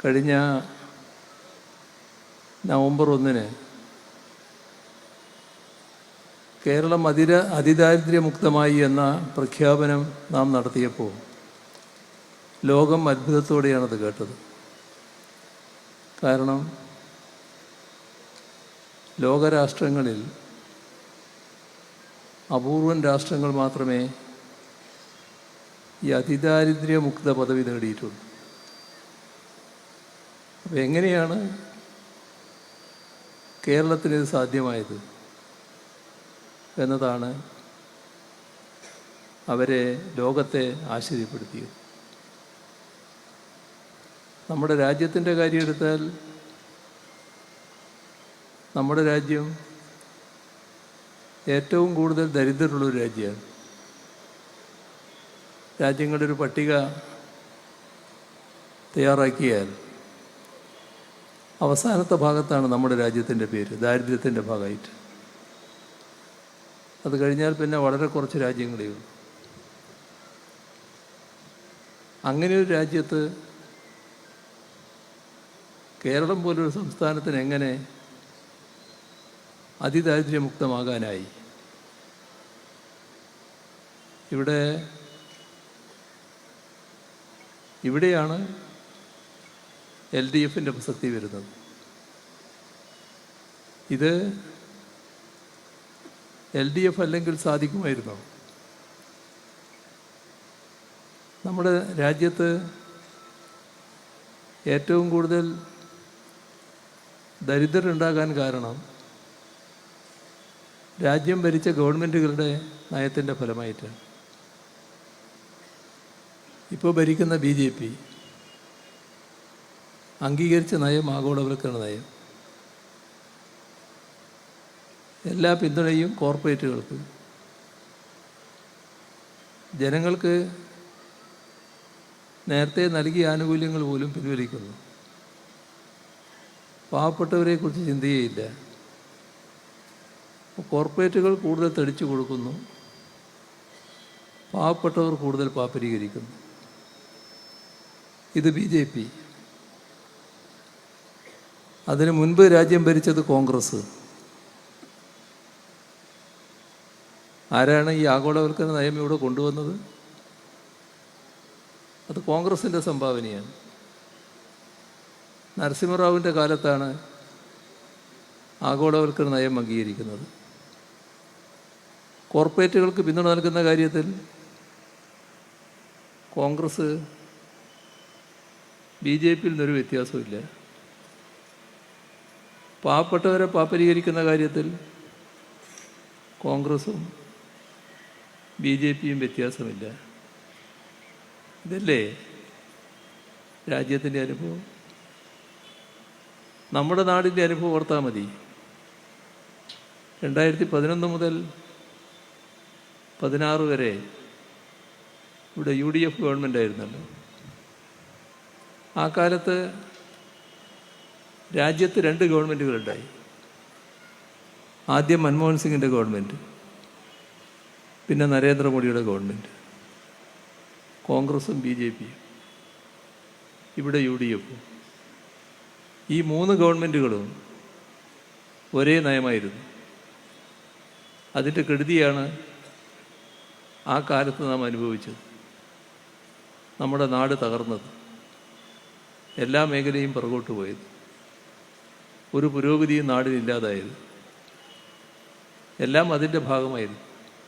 കഴിഞ്ഞ നവംബർ 1 കേരളം അതിദാരിദ്ര്യമുക്തമായി എന്ന പ്രഖ്യാപനം നാം നടത്തിയപ്പോൾ ലോകം അത്ഭുതത്തോടെയാണത് കേട്ടത്. കാരണം ലോകരാഷ്ട്രങ്ങളിൽ അപൂർവം രാഷ്ട്രങ്ങൾ മാത്രമേ ഈ അതിദാരിദ്ര്യമുക്ത പദവി നേടിയിട്ടുള്ളൂ. അപ്പോൾ എങ്ങനെയാണ് കേരളത്തിന് ഇത് സാധ്യമായത് എന്നതാണ് അവരെ ലോകത്തെ ആശ്ചര്യപ്പെടുത്തിയത്. നമ്മുടെ രാജ്യത്തിൻ്റെ കാര്യം എടുത്താൽ നമ്മുടെ രാജ്യം ഏറ്റവും കൂടുതൽ ദരിദ്രരുള്ളൊരു രാജ്യമാണ്. രാജ്യങ്ങളുടെ ഒരു പട്ടിക തയ്യാറാക്കിയാൽ അവസാനത്തെ ഭാഗത്താണ് നമ്മുടെ രാജ്യത്തിൻ്റെ പേര്, ദാരിദ്ര്യത്തിൻ്റെ ഭാഗമായിട്ട്. അത് കഴിഞ്ഞാൽ പിന്നെ വളരെ കുറച്ച് രാജ്യങ്ങളേ ഉള്ളൂ. അങ്ങനെയൊരു രാജ്യത്ത് കേരളം പോലൊരു സംസ്ഥാനത്തിന് എങ്ങനെ അതിദാരിദ്ര്യമുക്തമാകാനായി? ഇവിടെയാണ് LDFൻ്റെ പ്രസക്തി വരുന്നത്. ഇത് LDF അല്ലെങ്കിൽ സാധിക്കുമായിരുന്നോ? നമ്മുടെ രാജ്യത്ത് ഏറ്റവും കൂടുതൽ ദരിദ്രരുണ്ടാകാൻ കാരണം രാജ്യം ഭരിച്ച ഗവൺമെൻറ്റുകളുടെ നയത്തിൻ്റെ ഫലമായിട്ടാണ്. ഇപ്പോൾ ഭരിക്കുന്ന BJP അംഗീകരിച്ച നയം ആഗോളവൽക്കരണ നയം. എല്ലാ പിന്തുണയും കോർപ്പറേറ്റുകൾക്ക്. ജനങ്ങൾക്ക് നേരത്തെ നൽകിയ ആനുകൂല്യങ്ങൾ പോലും പിൻവലിക്കുന്നു. പാവപ്പെട്ടവരെക്കുറിച്ച് ചിന്തയേയില്ല. കോർപ്പറേറ്റുകൾ കൂടുതൽ തടിച്ചു കൊടുക്കുന്നു, പാവപ്പെട്ടവർ കൂടുതൽ പാപ്പരീകരിക്കുന്നു. ഇത് BJP. അതിനു മുൻപ് രാജ്യം ഭരിച്ചത് കോൺഗ്രസ്. ആരാണ് ഈ ആഗോളവൽക്കരണ നയം ഇവിടെ കൊണ്ടുവന്നത്? അത് കോൺഗ്രസിൻ്റെ സംഭാവനയാണ്. നരസിംഹറാവുവിൻ്റെ കാലത്താണ് ആഗോളവൽക്കരണ നയം അംഗീകരിക്കുന്നത്. കോർപ്പറേറ്റുകൾക്ക് പിന്തുണ നൽകുന്ന കാര്യത്തിൽ കോൺഗ്രസ് BJPയിൽ നിന്നൊരു വ്യത്യാസമില്ല. പാവപ്പെട്ടവരെ പാപ്പരീകരിക്കുന്ന കാര്യത്തിൽ കോൺഗ്രസും BJPയും വ്യത്യാസമില്ല. ഇതല്ലേ രാജ്യത്തിൻ്റെ അനുഭവം? നമ്മുടെ നാടിൻ്റെ അനുഭവം ഓർത്താൽ മതി. 2011 മുതൽ 2016 വരെ ഇവിടെ UDF ഗവൺമെൻറ് ആയിരുന്നല്ലോ. ആ കാലത്ത് രാജ്യത്ത് 2 ഗവൺമെൻറ്റുകളുണ്ടായി. ആദ്യം മൻമോഹൻ സിംഗിൻ്റെ ഗവൺമെൻറ്, പിന്നെ നരേന്ദ്രമോദിയുടെ ഗവൺമെൻറ്. കോൺഗ്രസും BJPയും, ഇവിടെ UDFും. ഈ 3 ഗവൺമെൻറ്റുകളും ഒരേ നയമായിരുന്നു. അതിൻ്റെ കെടുതിയാണ് ആ കാലത്ത് നാം അനുഭവിച്ചത്. നമ്മുടെ നാട് തകർന്നത്, എല്ലാ മേഖലയും പുറകോട്ട് പോയത്, ഒരു പുരോഗതിയും നാടിനില്ലാതായത്, എല്ലാം അതിൻ്റെ ഭാഗമായിരുന്നു.